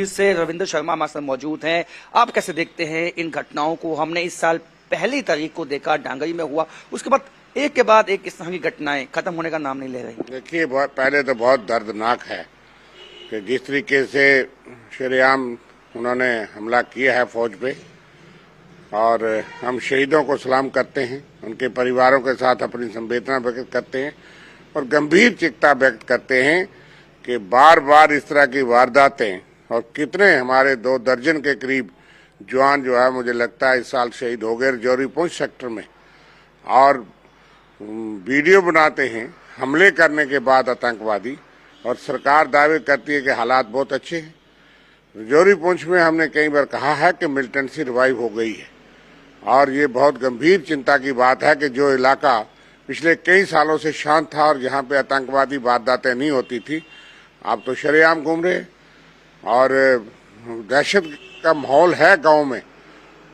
से रविंद्र शर्मा हमारे साथ मौजूद हैं। आप कैसे देखते हैं इन घटनाओं को? हमने इस साल 1 तारीख को देखा, डांगरी में हुआ, उसके बाद एक इस तरह की घटनाएं खत्म होने का नाम नहीं ले रही। देखिए, पहले तो बहुत दर्दनाक है कि जिस तरीके से शरेआम उन्होंने हमला किया है फौज पे, और हम शहीदों को सलाम करते हैं, उनके परिवारों के साथ अपनी संवेदना व्यक्त करते हैं और गंभीर चिंता व्यक्त करते हैं कि बार बार इस तरह की वारदातें, और कितने हमारे 2 दर्जन के करीब जवान जो है मुझे लगता है इस साल शहीद हो गए राजौरी पुंछ सेक्टर में। और वीडियो बनाते हैं हमले करने के बाद आतंकवादी, और सरकार दावे करती है कि हालात बहुत अच्छे हैं। राजौरी पुंछ में हमने कई बार कहा है कि मिलिटेंसी रिवाइव हो गई है, और ये बहुत गंभीर चिंता की बात है कि जो इलाका पिछले कई सालों से शांत था और जहाँ पे आतंकवादी वारदातें नहीं होती थी, आप तो शरेआम घूम रहे, और दहशत का माहौल है गांव में।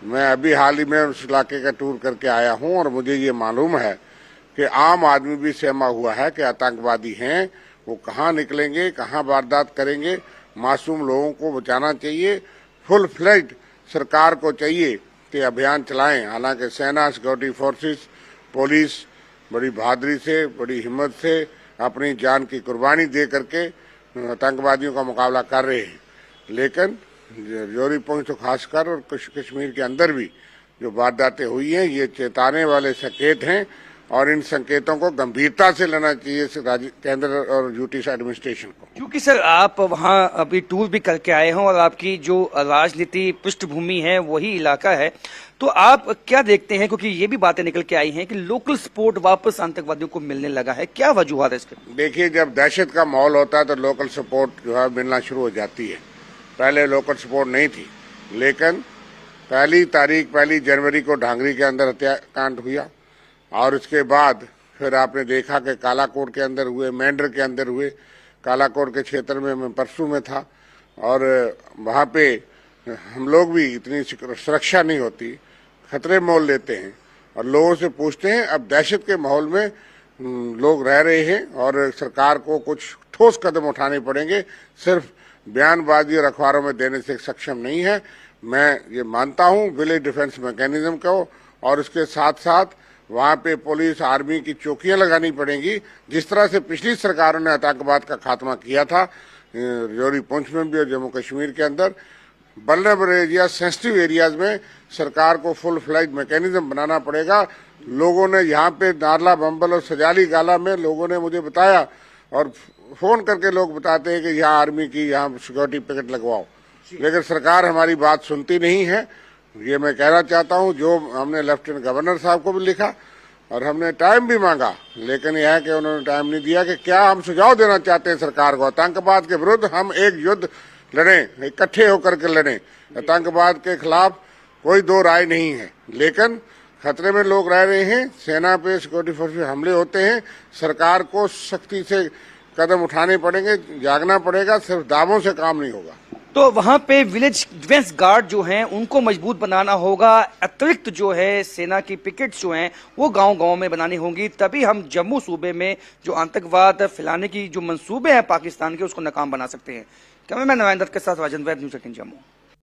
मैं अभी हाल ही में उस इलाके का टूर करके आया हूं और मुझे ये मालूम है कि आम आदमी भी सहमा हुआ है कि आतंकवादी हैं, वो कहाँ निकलेंगे, कहाँ वारदात करेंगे। मासूम लोगों को बचाना चाहिए। फुल फ्लेज्ड सरकार को चाहिए कि अभियान चलाएं। हालांकि सेना, सिक्योरिटी फोर्सेस, पुलिस बड़ी बहादुरी से, बड़ी हिम्मत से अपनी जान की कुर्बानी दे करके आतंकवादियों का मुकाबला कर रहे हैं, लेकिन राजौरी पुंछ तो खासकर और कश्मीर के अंदर भी जो वारदातें हुई हैं, ये चेताने वाले संकेत हैं और इन संकेतों को गंभीरता से लेना चाहिए केंद्र और यूटी एडमिनिस्ट्रेशन को। क्योंकि सर आप वहां अभी टूर भी करके आए हैं और आपकी जो राजनीति पृष्ठभूमि है वही इलाका है, तो आप क्या देखते हैं? क्योंकि ये भी बातें निकल के आई हैं कि लोकल सपोर्ट वापस आतंकवादियों को मिलने लगा है, क्या वजूहत है इसके? देखिए, जब दहशत का माहौल होता है तो लोकल सपोर्ट जो है मिलना शुरू हो जाती है। पहले लोकल सपोर्ट नहीं थी, लेकिन 1 जनवरी को डांगरी के अंदर हत्याकांड हुआ, और उसके बाद फिर आपने देखा कि कालाकोट के अंदर हुए, मेंढर के अंदर हुए। कालाकोट के क्षेत्र में मैं परसों में था, और वहाँ पे हम लोग भी इतनी सुरक्षा नहीं होती, खतरे मोल लेते हैं और लोगों से पूछते हैं। अब दहशत के माहौल में लोग रह रहे हैं और सरकार को कुछ ठोस कदम उठाने पड़ेंगे। सिर्फ बयानबाजी और अखबारों में देने से सक्षम नहीं है। मैं ये मानता हूँ विलेज डिफेंस मैकेनिज्म को, और उसके साथ साथ वहाँ पे पुलिस, आर्मी की चौकियां लगानी पड़ेंगी। जिस तरह से पिछली सरकारों ने आतंकवाद का खात्मा किया था राजौरी पुंछ में भी और जम्मू कश्मीर के अंदर, वल्नरेबल एरिया, सेंसिटिव एरियाज में सरकार को फुल फ्लैज मैकेनिज्म बनाना पड़ेगा। लोगों ने यहाँ पे नारला, बम्बल और सजाली गाला में लोगों ने मुझे बताया, और फोन करके लोग बताते हैं कि यहाँ आर्मी की, यहाँ सिक्योरिटी पिकेट लगवाओ, लेकिन सरकार हमारी बात सुनती नहीं है। ये मैं कहना चाहता हूँ, जो हमने लेफ्टिनेंट गवर्नर साहब को भी लिखा और हमने टाइम भी मांगा, लेकिन यह है कि उन्होंने टाइम नहीं दिया कि क्या हम सुझाव देना चाहते हैं सरकार को। आतंकवाद के विरुद्ध हम एक युद्ध लड़ें, इकट्ठे होकर के लड़ें। आतंकवाद के खिलाफ कोई 2 राय नहीं है, लेकिन खतरे में लोग रह रहे हैं। सेना पे, सिक्योरिटी फोर्स पे हमले होते हैं। सरकार को सख्ती से कदम उठाने पड़ेंगे, जागना पड़ेगा, सिर्फ दावों से काम नहीं होगा। तो वहां पे विलेज डिफेंस गार्ड जो हैं उनको मजबूत बनाना होगा। अतिरिक्त जो है सेना की पिकेट्स जो हैं वो गांव-गांव में बनानी होंगी, तभी हम जम्मू सूबे में जो आतंकवाद फैलाने की जो मंसूबे हैं पाकिस्तान के, उसको नाकाम बना सकते हैं। कैमरामैन नवाइन दत्त के साथ राजन वैद, न्यूज़ 18 जम्मू।